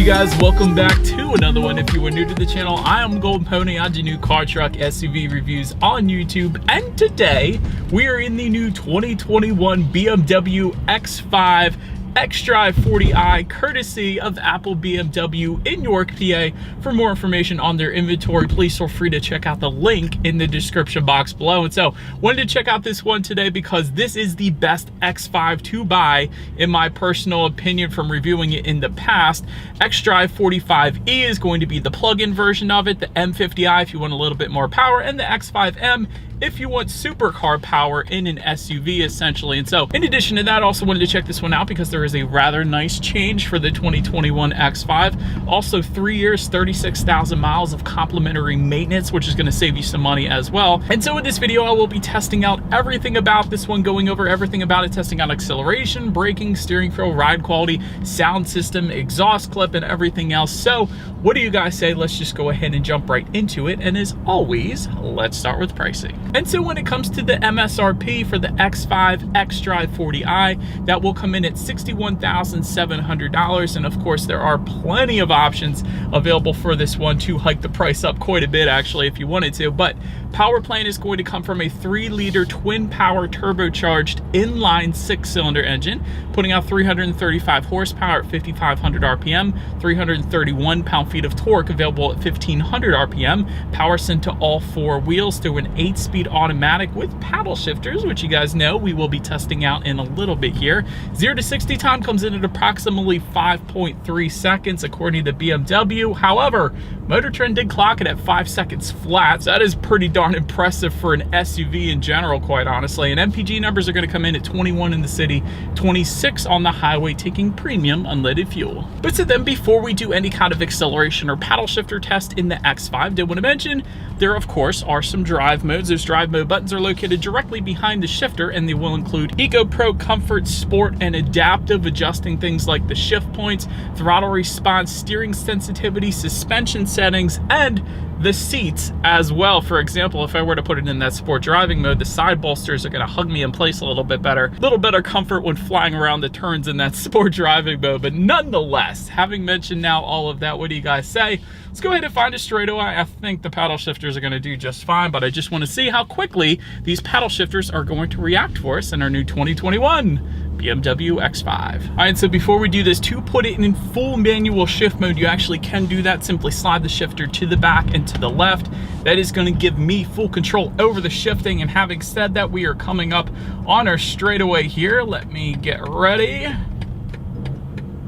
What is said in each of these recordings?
you guys? Welcome back to another one. If you are new to the channel, I am Golden Pony. I do new car, truck, SUV reviews on YouTube, and today we are in the new 2021 BMW X5 xDrive40i, courtesy of Apple BMW in York, PA. For more information on their inventory, please feel free to check out the link in the description box below. And so, wanted to check out this one today because this is the best X5 to buy, in my personal opinion, from reviewing it in the past. xDrive40i is going to be the plug-in version of it, the M50i if you want a little bit more power, and the X5M if you want supercar power in an SUV, essentially. And so, in addition to that, also wanted to check this one out because there is a rather nice change for the 2021 X5. Also 3 years, 36,000 miles of complimentary maintenance, which is going to save you some money as well. And so in this video, I will be testing out everything about this one, going over everything about it, testing out acceleration, braking, steering feel, ride quality, sound system, exhaust clip, and everything else. So what do you guys say? Let's just go ahead and jump right into it. And as always, let's start with pricing. And so when it comes to the MSRP for the X5 xDrive40i, that will come in at $61,700. And of course, there are plenty of options available for this one to hike the price up quite a bit, actually, if you wanted to. But power plant is going to come from a 3-liter twin power turbocharged inline 6-cylinder engine, putting out 335 horsepower at 5,500 RPM, 331 pound-feet of torque available at 1,500 RPM, power sent to all 4 wheels through an 8-speed automatic with paddle shifters, which you guys know we will be testing out in a little bit here. 0 to 60 time comes in at approximately 5.3 seconds according to BMW. However, Motor Trend did clock it at 5 seconds flat, so that is pretty darn impressive for an SUV in general, quite honestly. And MPG numbers are going to come in at 21 in the city, 26 on the highway, taking premium unleaded fuel. But so then, before we do any kind of acceleration or paddle shifter test in the X5, did want to mention there of course are some drive modes. Those drive mode buttons are located directly behind the shifter, and they will include Eco, Pro, Comfort, Sport, and Adaptive, adjusting things like the shift points, throttle response, steering sensitivity, suspension settings, and the seats as well. For example, if I were to put it in that sport driving mode, the side bolsters are going to hug me in place a little bit better. A little better comfort when flying around the turns in that sport driving mode. But nonetheless, having mentioned now all of that, what do you guys say? Let's go ahead and find a straightaway. I think the paddle shifters are going to do just fine, but I just want to see how quickly these paddle shifters are going to react for us in our new 2021 BMW X5. All right, so before we do this, to put it in full manual shift mode, you actually can do that. Simply slide the shifter to the back and to the left. That is going to give me full control over the shifting. And having said that, we are coming up on our straightaway here. Let me get ready.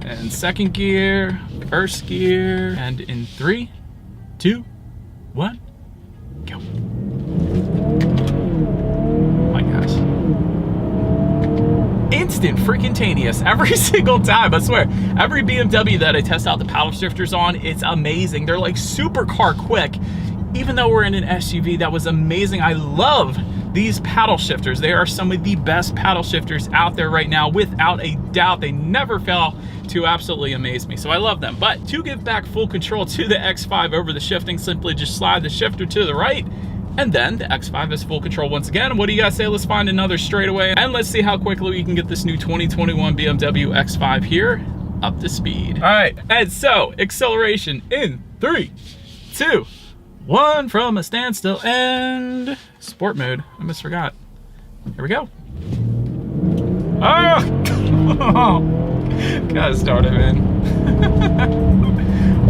And second gear, first gear, and in 3, 2, 1, go. My gosh. Instant freaking-taneous every single time, I swear. Every BMW that I test out the paddle shifters on, it's amazing. They're like supercar quick. Even though we're in an SUV, that was amazing. I love these paddle shifters. They are some of the best paddle shifters out there right now, without a doubt. They never fail to absolutely amaze me, so I love them. But to give back full control to the X5 over the shifting, simply just slide the shifter to the right, and then the X5 has full control once again. What do you guys say? Let's find another straightaway, and let's see how quickly we can get this new 2021 BMW X5 here up to speed. All right, and so acceleration in 3, 2, 1, from a standstill, and sport mode. I almost forgot. Here we go. Oh, gotta start it, man.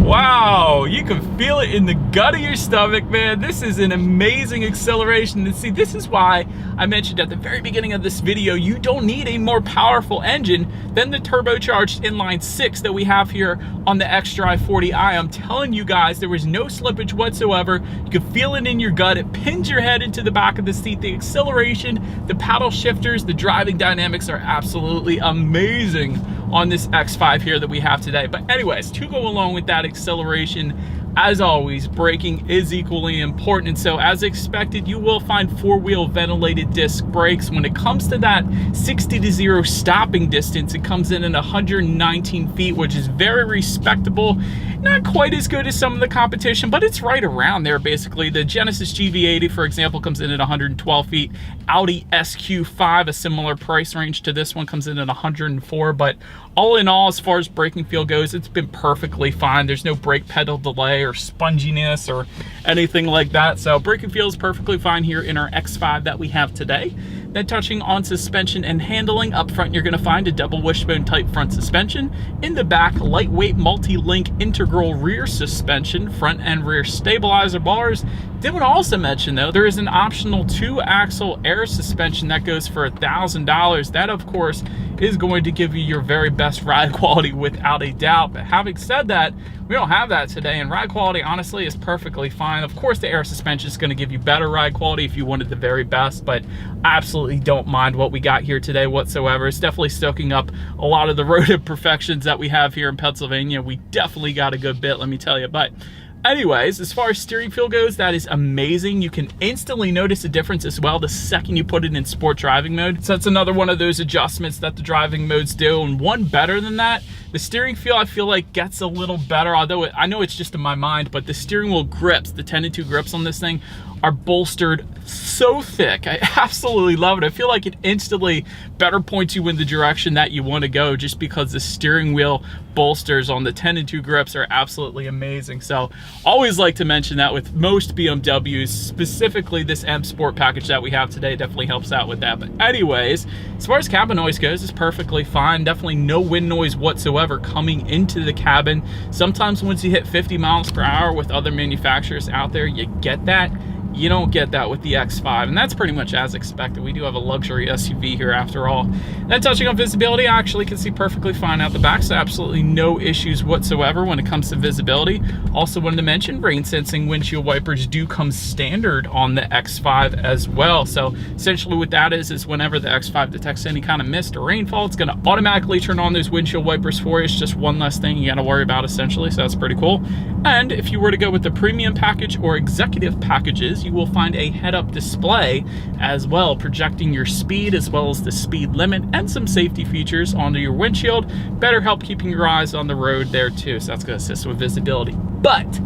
Wow, you can feel it in the gut of your stomach, man. This is an amazing acceleration. And see, this is why I mentioned at the very beginning of this video, you don't need a more powerful engine than the turbocharged inline 6 that we have here on the xDrive40i. I'm telling you guys, there was no slippage whatsoever. You can feel it in your gut. It pins your head into the back of the seat. The acceleration, the paddle shifters, the driving dynamics are absolutely amazing on this X5 here that we have today. But anyways, to go along with that acceleration, as always, braking is equally important. And so as expected, you will find 4-wheel ventilated disc brakes. When it comes to that 60 to 0 stopping distance, it comes in at 119 feet, which is very respectable. not quite as good as some of the competition, but it's right around there basically. The Genesis GV80, for example, comes in at 112 feet. Audi SQ5, a similar price range to this one, comes in at 104. But all in all, as far as braking feel goes, it's been perfectly fine. There's no brake pedal delay or sponginess or anything like that. So braking feel is perfectly fine here in our X5 that we have today. Then touching on suspension and handling, up front you're going to find a double wishbone type front suspension. In the back, lightweight multi-link integral rear suspension, front and rear stabilizer bars. Did want to also mention though, there is an optional 2-axle air suspension that goes for $1,000. That of course is going to give you your very best ride quality without a doubt. But having said that, we don't have that today, and ride quality honestly is perfectly fine. Of course the air suspension is going to give you better ride quality if you wanted the very best, but I absolutely don't mind what we got here today whatsoever. It's definitely stoking up a lot of the road imperfections that we have here in Pennsylvania. We definitely got a good bit, let me tell you. But anyways, as far as steering feel goes, that is amazing. You can instantly notice a difference as well the second you put it in sport driving mode. So that's another one of those adjustments that the driving modes do. And one better than that, the steering feel I feel like gets a little better, although I know it's just in my mind, but the steering wheel grips, the 10-2 grips on this thing are bolstered so thick. I absolutely love it. I feel like it instantly better points you in the direction that you want to go just because the steering wheel bolsters on the 10-2 grips are absolutely amazing. So always like to mention that with most BMWs, specifically this M Sport package that we have today definitely helps out with that. But anyways, as far as cabin noise goes, it's perfectly fine. Definitely no wind noise whatsoever coming into the cabin. Sometimes once you hit 50 miles per hour with other manufacturers out there, you get that. You don't get that with the X5, and that's pretty much as expected. We do have a luxury SUV here after all. Then touching on visibility, I actually can see perfectly fine out the back, so absolutely no issues whatsoever when it comes to visibility. Also wanted to mention, rain sensing windshield wipers do come standard on the X5 as well. So essentially what that is whenever the X5 detects any kind of mist or rainfall, it's gonna automatically turn on those windshield wipers for you. It's just one less thing you gotta worry about essentially, so that's pretty cool. And if you were to go with the premium package or executive packages, you will find a head-up display as well, projecting your speed as well as the speed limit and some safety features onto your windshield. Better help keeping your eyes on the road there too, so that's going to assist with visibility. But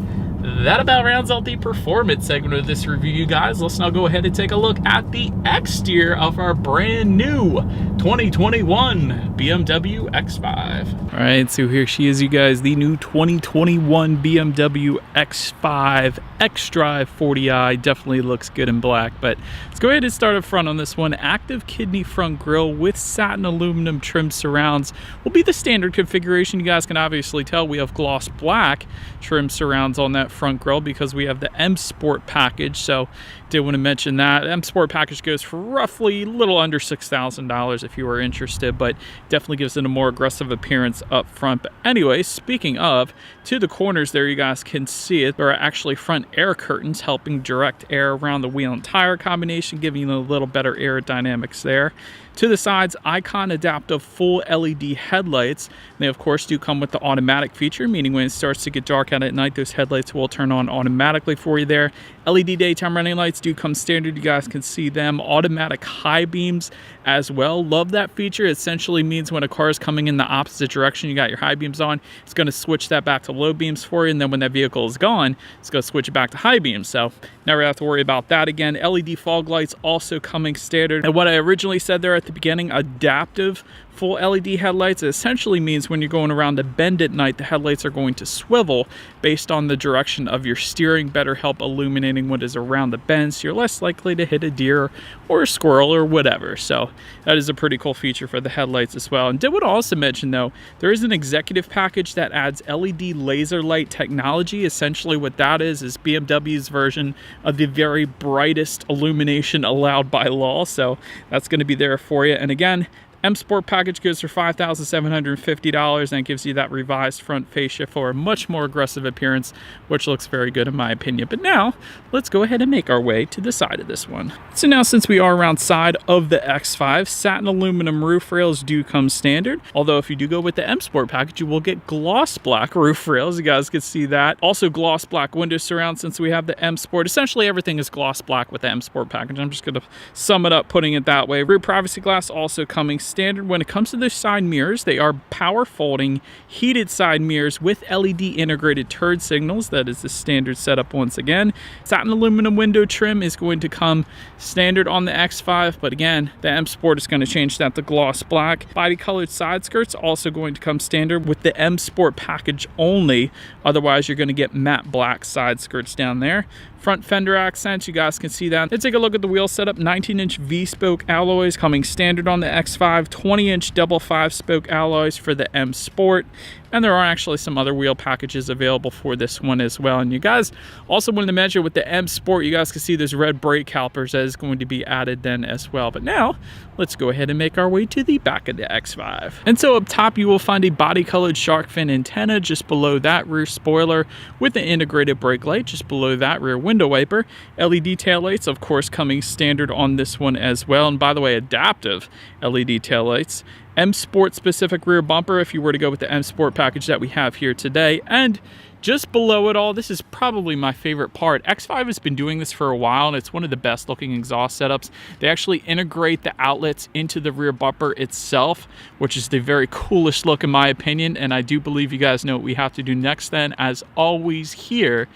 that about rounds out the performance segment of this review, you guys. Let's now go ahead and take a look at the exterior of our brand new 2021 BMW X5. All right, so here she is, you guys, the new 2021 BMW X5 xDrive40i. Definitely looks good in black, but let's go ahead and start up front on this one. Active kidney front grille with satin aluminum trim surrounds will be the standard configuration. You guys can obviously tell we have gloss black trim surrounds on that front grille because we have the M Sport package. So did want to mention that M Sport package goes for roughly a little under $6,000 if you are interested, but definitely gives it a more aggressive appearance up front. But anyway, speaking of, to the corners there, you guys can see it. There are actually front air curtains helping direct air around the wheel and tire combination, giving you a little better aerodynamics there. To the sides, Icon adaptive full LED headlights. They of course do come with the automatic feature, meaning when it starts to get dark out at night, those headlights will turn on automatically for you there. LED daytime running lights do come standard. You guys can see them. Automatic high beams as well. Love that feature. It essentially means when a car is coming in the opposite direction, you got your high beams on, it's going to switch that back to low beams for you, and then when that vehicle is gone, it's going to switch it back to high beams. So never have to worry about that again. LED fog lights also coming standard. And what I originally said there at the beginning, adaptive full LED headlights, it essentially means when you're going around a bend at night, the headlights are going to swivel based on the direction of your steering, better help illuminating what is around the bend, so you're less likely to hit a deer or a squirrel or whatever. So that is a pretty cool feature for the headlights as well. And did want to also mention though, there is an executive package that adds LED laser light technology. Essentially what that is BMW's version of the very brightest illumination allowed by law. So that's going to be there for you. And again, M Sport package goes for $5,750 and gives you that revised front fascia for a much more aggressive appearance, which looks very good in my opinion. But now, let's go ahead and make our way to the side of this one. So now, since we are around side of the X5, satin aluminum roof rails do come standard. Although if you do go with the M Sport package, you will get gloss black roof rails. You guys can see that. Also gloss black window surround since we have the M Sport. Essentially everything is gloss black with the M Sport package. I'm just going to sum it up putting it that way. Rear privacy glass also coming standard when it comes to the side mirrors. They are power folding, heated side mirrors with LED integrated turn signals. That is the standard setup once again. Satin aluminum window trim is going to come standard on the X5, but again, the M Sport is going to change that to gloss black. Body colored side skirts also going to come standard with the M Sport package only. Otherwise, you're going to get matte black side skirts down there. Front fender accents, you guys can see that. Let's take a look at the wheel setup. 19-inch V-spoke alloys coming standard on the X5, 20-inch double 5-spoke alloys for the M Sport. And there are actually some other wheel packages available for this one as well. And you guys also wanted to measure with the M Sport, you guys can see there's red brake calipers that is going to be added then as well. But now, let's go ahead and make our way to the back of the X5. And so up top, you will find a body-colored shark fin antenna. Just below that, rear spoiler with the integrated brake light. Just below that, rear window wiper. LED taillights, of course, coming standard on this one as well. And by the way, adaptive LED taillights. M Sport specific rear bumper if you were to go with the M Sport package that we have here today. And just below it all, this is probably my favorite part. X5 has been doing this for a while, and it's one of the best looking exhaust setups. They actually integrate the outlets into the rear bumper itself, which is the very coolest look in my opinion. And I do believe you guys know what we have to do next then. As always, here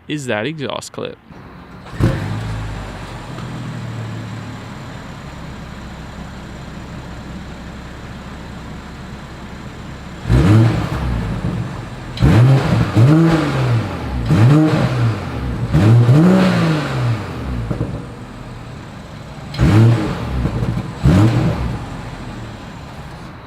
is that exhaust clip.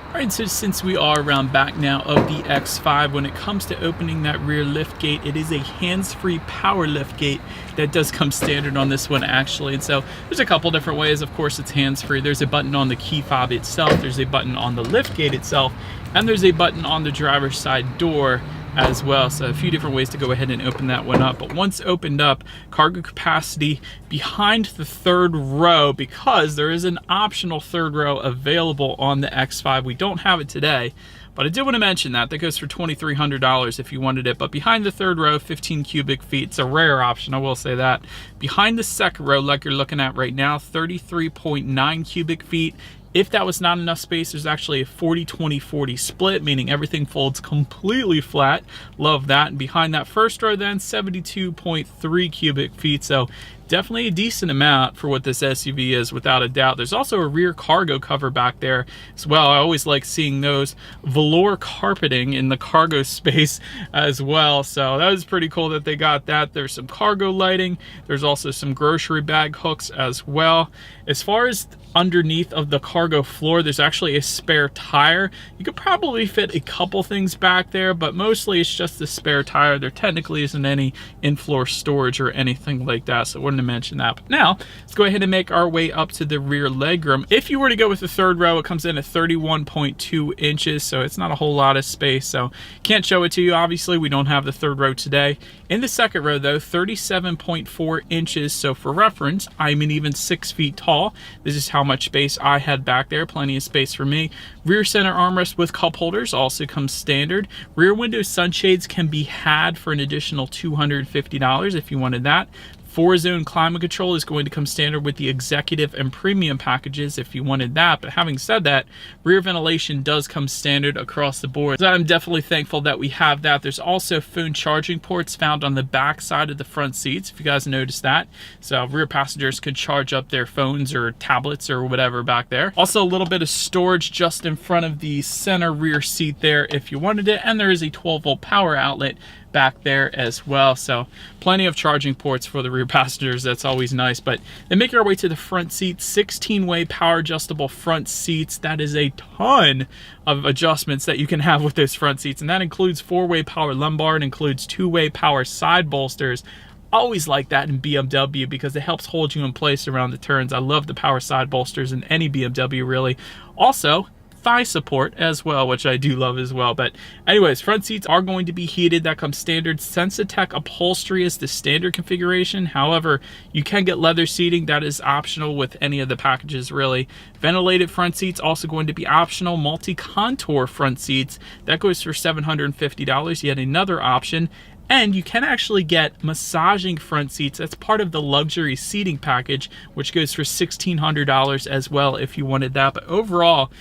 Alright, so since we are around back now of the X5, when it comes to opening that rear lift gate, it is a hands-free power lift gate that does come standard on this one actually. And so there's a couple different ways. Of course, it's hands-free. There's a button on the key fob itself, there's a button on the lift gate itself, and there's a button on the driver's side door as well. So a few different ways to go ahead and open that one up. But once opened up, cargo capacity behind the third row, because there is an optional third row available on the X5. We don't have it today, but I did want to mention that goes for $2,300 if you wanted it. But behind the third row, 15 cubic feet. It's a rare option, I will say that. Behind the second row, like you're looking at right now, 33.9 cubic feet. If that was not enough space, there's actually a 40-20-40 split, meaning everything folds completely flat. Love that. And behind that first row then, 72.3 cubic feet. So definitely a decent amount for what this SUV is, without a doubt. There's also a rear cargo cover back there as well. I always like seeing those velour carpeting in the cargo space as well. So that was pretty cool that they got that. There's some cargo lighting. There's also some grocery bag hooks as well. As far as underneath of the cargo floor, there's actually a spare tire. You could probably fit a couple things back there, but mostly it's just the spare tire. There technically isn't any in-floor storage or anything like that, so I wanted to mention that. But now let's go ahead and make our way up to the rear legroom. If you were to go with the third row, it comes in at 31.2 inches, so it's not a whole lot of space, so can't show it to you. Obviously, we don't have the third row today. In the second row though, 37.4 inches, so for reference, I'm an even 6 feet tall. This is how much space I had back there, plenty of space for me. Rear center armrest with cup holders also comes standard. Rear window sunshades can be had for an additional $250 if you wanted that. 4-zone climate control is going to come standard with the executive and premium packages if you wanted that. But having said that, rear ventilation does come standard across the board. So I'm definitely thankful that we have that. There's also phone charging ports found on the back side of the front seats, if you guys noticed that. So rear passengers could charge up their phones or tablets or whatever back there. Also a little bit of storage just in front of the center rear seat there if you wanted it. And there is a 12-volt power outlet back there as well, so plenty of charging ports for the rear passengers. That's always nice. But then make our way to the front seat. 16-way power adjustable front seats. That is a ton of adjustments that you can have with those front seats, and that includes 4-way power lumbar. It includes 2-way power side bolsters. Always like that in BMW because it helps hold you in place around the turns. I love the power side bolsters in any BMW really. Also thigh support as well, which I do love as well. But anyways, front seats are going to be heated. That comes standard. Sensitech upholstery is the standard configuration. However, you can get leather seating. That is optional with any of the packages really. Ventilated front seats also going to be optional. Multi-contour front seats, that goes for $750, yet another option. And you can actually get massaging front seats. That's part of the luxury seating package, which goes for $1,600 as well if you wanted that. But overall,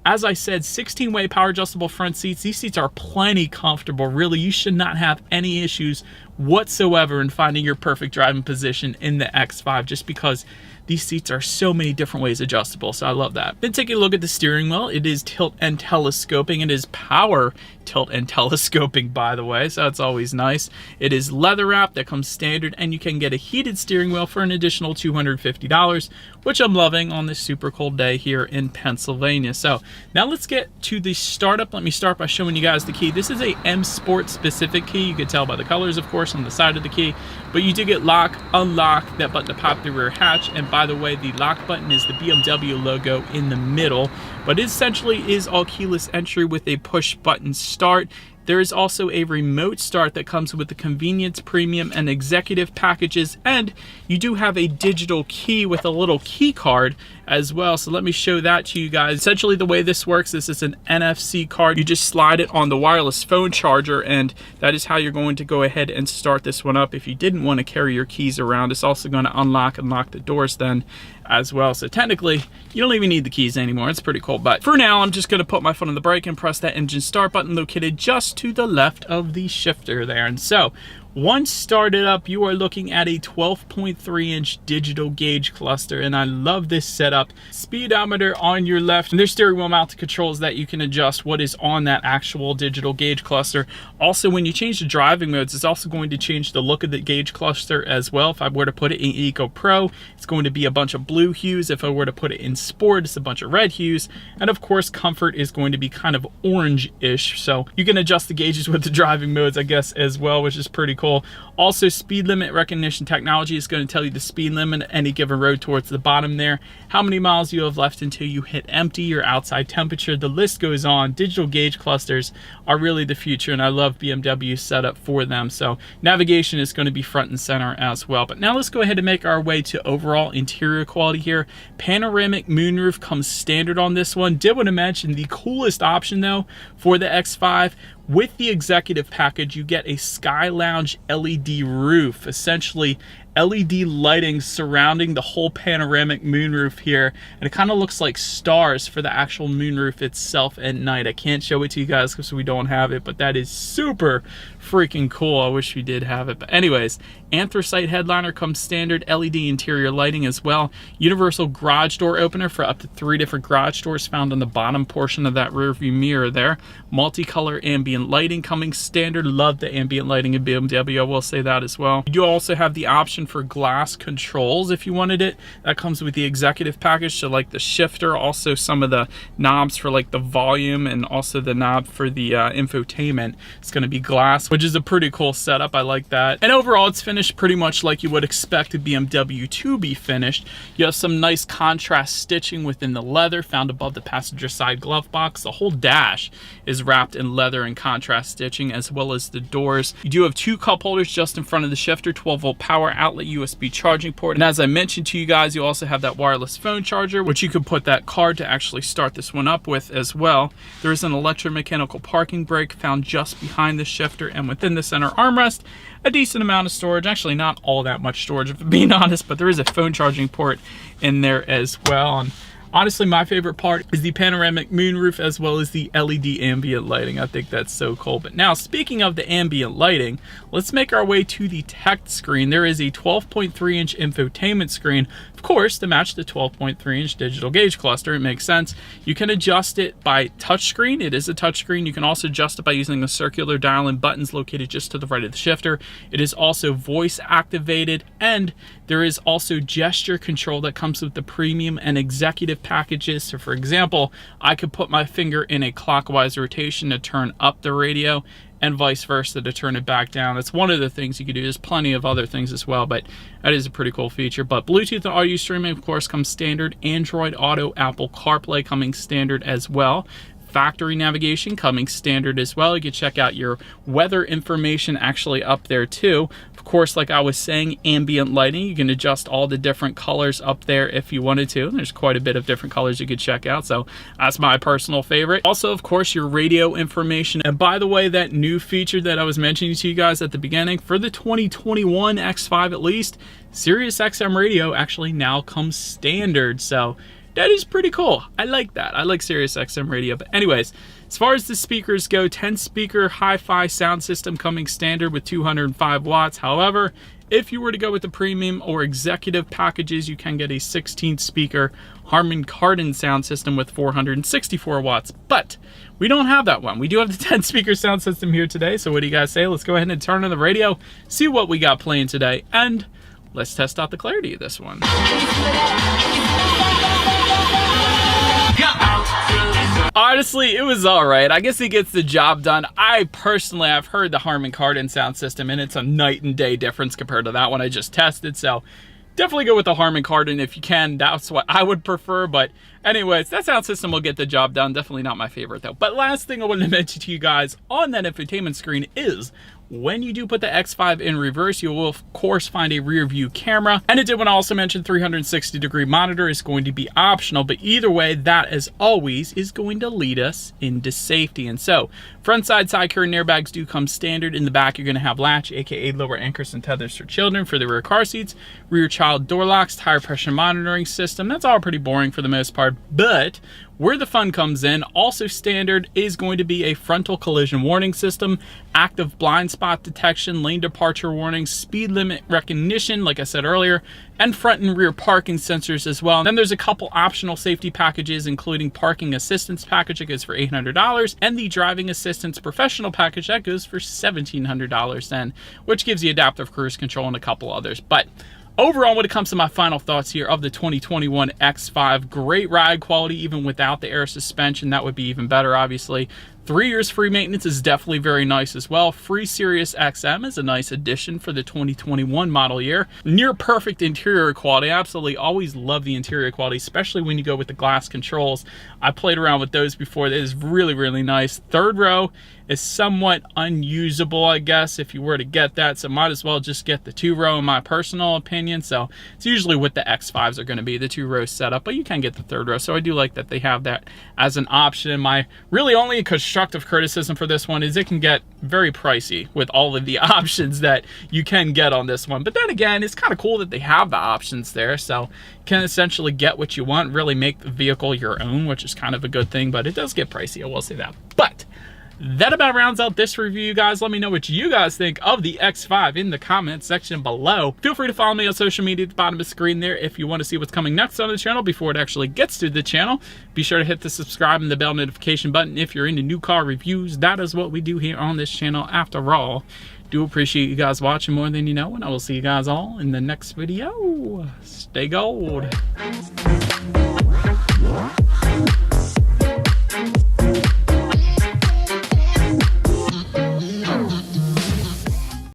As I said, 16-way power adjustable front seats. These seats are plenty comfortable. Really, you should not have any issues whatsoever in finding your perfect driving position in the X5, just because these seats are so many different ways adjustable, so I love that. Then take a look at the steering wheel. It is tilt and telescoping. It is power tilt and telescoping, by the way, so that's always nice. It is leather wrap that comes standard, and you can get a heated steering wheel for an additional $250, which I'm loving on this super cold day here in Pennsylvania. So now let's get to the startup. Let me start by showing you guys the key. This is a M Sport specific key. You can tell by the colors, of course, on the side of the key, but you do get lock, unlock, that button to pop the rear hatch, and by the way, the lock button is the BMW logo in the middle, but it essentially is all keyless entry with a push button start. There is also a remote start that comes with the convenience, premium, and executive packages, and you do have a digital key with a little key card as well. So let me show that to you guys. Essentially the way this works, this is an NFC card. You just slide it on the wireless phone charger, and that is how you're going to go ahead and start this one up if you didn't want to carry your keys around. It's also going to unlock and lock the doors then as well. So technically, you don't even need the keys anymore. It's pretty cool. But for now, I'm just going to put my foot on the brake and press that engine start button located just to the left of the shifter there. And so once started up, you are looking at a 12.3-inch digital gauge cluster, and I love this setup. Speedometer on your left, and there's steering wheel mounted controls that you can adjust what is on that actual digital gauge cluster. Also, when you change the driving modes, it's also going to change the look of the gauge cluster as well. If I were to put it in Eco Pro, it's going to be a bunch of blue hues. If I were to put it in Sport, it's a bunch of red hues. And of course, Comfort is going to be kind of orange-ish. So you can adjust the gauges with the driving modes, I guess, as well, which is pretty cool. Also, speed limit recognition technology is going to tell you the speed limit at any given road towards the bottom there, how many miles you have left until you hit empty, your outside temperature, the list goes on. Digital gauge clusters are really the future, and I love BMW's setup for them. So navigation is going to be front and center as well. But now let's go ahead and make our way to overall interior quality here. Panoramic moonroof comes standard on this one. Did want to mention the coolest option though for the X5. With the executive package, you get a Sky Lounge LED roof, essentially LED lighting surrounding the whole panoramic moonroof here, and it kind of looks like stars for the actual moonroof itself at night. I can't show it to you guys because we don't have it, but that is super freaking cool. I wish we did have it. But anyways, anthracite headliner comes standard, LED interior lighting as well, universal garage door opener for up to 3 different garage doors found on the bottom portion of that rear view mirror there, multicolor ambient lighting coming standard. Love the ambient lighting in BMW, I will say that as well. You do also have the option for glass controls if you wanted it. That comes with the executive package, so like the shifter, also some of the knobs for like the volume, and also the knob for the infotainment. It's going to be glass, which is a pretty cool setup. I like that. And overall, it's finished pretty much like you would expect a BMW to be finished. You have some nice contrast stitching within the leather found above the passenger side glove box. The whole dash is wrapped in leather and contrast stitching, as well as the doors. You do have 2 cup holders just in front of the shifter, 12-volt power outlet, USB charging port, and as I mentioned to you guys, you also have that wireless phone charger, which you could put that card to actually start this one up with as well. There is an electromechanical parking brake found just behind the shifter, and within the center armrest, a decent amount of storage. Actually, not all that much storage, if I'm being honest, but there is a phone charging port in there as well. And honestly, my favorite part is the panoramic moonroof as well as the LED ambient lighting. I think that's so cool. But now, speaking of the ambient lighting, let's make our way to the tech screen. There is a 12.3-inch infotainment screen, of course, to match the 12.3-inch digital gauge cluster. It makes sense. You can adjust it by touchscreen. It is a touchscreen. You can also adjust it by using the circular dial and buttons located just to the right of the shifter. It is also voice activated, and there is also gesture control that comes with the premium and executive packages. So for example, I could put my finger in a clockwise rotation to turn up the radio, and vice versa to turn it back down. That's one of the things you can do. There's plenty of other things as well, but that is a pretty cool feature. But Bluetooth and audio streaming, of course, comes standard. Android Auto, Apple CarPlay coming standard as well. Factory navigation coming standard as well. You can check out your weather information actually up there too. Of course, like I was saying, ambient lighting. You can adjust all the different colors up there if you wanted to. There's quite a bit of different colors you could check out, so that's my personal favorite. Also, of course, your radio information. And by the way, that new feature that I was mentioning to you guys at the beginning, for the 2021 X5 at least, Sirius XM radio actually now comes standard. So that is pretty cool. I like that. I like Sirius XM radio. But anyways, as far as the speakers go, 10 speaker hi-fi sound system coming standard with 205 watts. However, if you were to go with the premium or executive packages, you can get a 16 speaker Harman Kardon sound system with 464 watts. But we don't have that one. We do have the 10 speaker sound system here today. So what do you guys say? Let's go ahead and turn on the radio, see what we got playing today, and let's test out the clarity of this one. Honestly, it was all right. I guess it gets the job done. I personally, I've heard the Harman Kardon sound system, and it's a night and day difference compared to that one I just tested. So definitely go with the Harman Kardon if you can. That's what I would prefer. But anyways, that sound system will get the job done. Definitely not my favorite though. But last thing I wanted to mention to you guys on that infotainment screen is when you do put the X5 in reverse, you will of course find a rear view camera. And it did want to also mention 360-degree monitor is going to be optional, but either way, that as always is going to lead us into safety. And so front side carrying airbags do come standard. In the back, you're going to have latch, aka lower anchors and tethers for children for the rear car seats, rear child door locks, tire pressure monitoring system. That's all pretty boring for the most part, but where the fun comes in, also standard, is going to be a frontal collision warning system, active blind spot detection, lane departure warnings, speed limit recognition, like I said earlier, and front and rear parking sensors as well. And then there's a couple optional safety packages, including parking assistance package that goes for $800, and the driving assistance professional package that goes for $1,700 then, which gives you adaptive cruise control and a couple others. But overall, when it comes to my final thoughts here of the 2021 X5, great ride quality even without the air suspension. That would be even better, obviously. 3 years free maintenance is definitely very nice as well. Free Sirius XM is a nice addition for the 2021 model year. Near perfect interior quality. I absolutely always love the interior quality, especially when you go with the glass controls. I played around with those before. It is really, really nice. Third row is somewhat unusable, I guess, if you were to get that. So might as well just get the 2-row in my personal opinion. So it's usually what the X5s are going to be, the 2-row setup, but you can get the 3rd row. So I do like that they have that as an option. My really only constructive criticism for this one is it can get very pricey with all of the options that you can get on this one. But then again, it's kind of cool that they have the options there. So you can essentially get what you want, really make the vehicle your own, which is kind of a good thing, but it does get pricey, I will say that. But that about rounds out this review, guys. Let me know what you guys think of the X5 in the comments section below. Feel free to follow me on social media at the bottom of the screen there if you want to see what's coming next on the channel before it actually gets to the channel. Be sure to hit the subscribe and the bell notification button if you're into new car reviews. That is what we do here on this channel after all. Do appreciate you guys watching more than you know, and I will see you guys all in the next video. Stay gold.